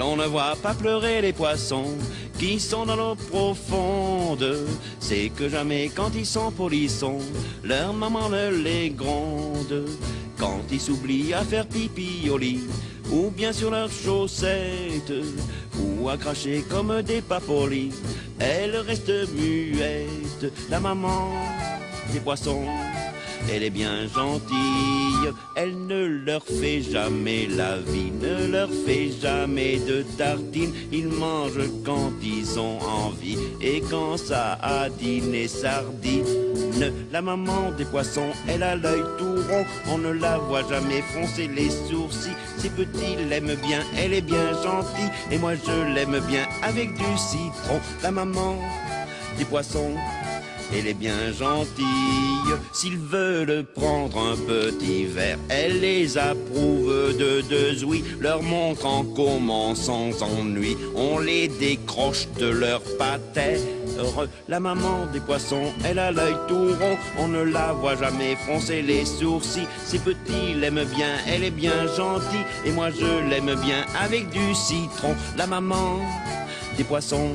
l'on ne voit pas pleurer les poissons qui sont dans l'eau profonde, c'est que jamais quand ils sont polissons, leur maman ne les gronde. Quand ils s'oublient à faire pipi au lit, ou bien sur leurs chaussettes, ou à cracher comme des papolis, elle reste muette, la maman des poissons. Elle est bien gentille, elle ne leur fait jamais la vie, ne leur fait jamais de tartines. Ils mangent quand ils ont envie, et quand ça a dîné sardines. La maman des poissons, elle a l'œil tout rond, on ne la voit jamais froncer les sourcils. Ses petits l'aiment bien, elle est bien gentille, et moi je l'aime bien avec du citron. La maman des poissons, elle est bien gentille, s'ils veulent prendre un petit verre, elle les approuve de deux ouïes, leur montrant comment sans ennui on les décroche de leur patère. La maman des poissons, elle a l'œil tout rond, on ne la voit jamais froncer les sourcils. Ses petits l'aiment bien, elle est bien gentille, et moi je l'aime bien avec du citron. La maman des poissons,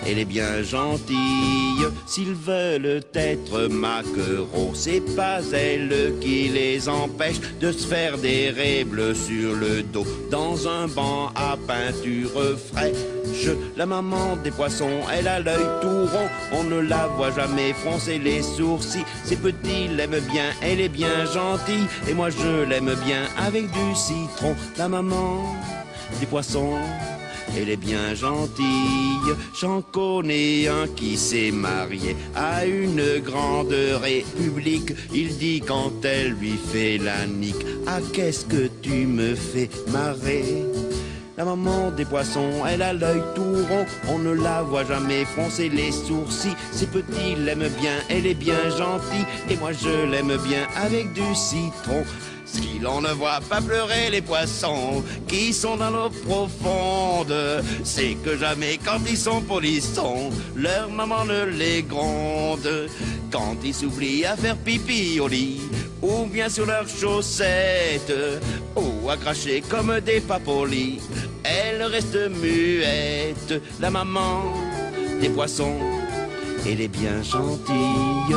elle est bien gentille, s'ils veulent être maquereaux, c'est pas elle qui les empêche de se faire des raies bleues sur le dos, dans un banc à peinture fraîche. La maman des poissons, elle a l'œil tout rond, on ne la voit jamais froncer les sourcils. Ses petits l'aiment bien, elle est bien gentille, et moi je l'aime bien avec du citron. La maman des poissons, elle est bien gentille, j'en connais un qui s'est marié à une grande république. Il dit quand elle lui fait la nique, ah qu'est-ce que tu me fais marrer. La maman des poissons, elle a l'œil tout rond, on ne la voit jamais froncer les sourcils. Ses petits l'aiment bien, elle est bien gentille, et moi je l'aime bien avec du citron. Si l'on ne voit pas pleurer les poissons qui sont dans l'eau profonde, c'est que jamais quand ils sont polissons, leur maman ne les gronde. Quand ils s'oublient à faire pipi au lit, ou bien sur leurs chaussettes, ou à cracher comme des papolis, elle reste muette, la maman des poissons, elle est bien gentille.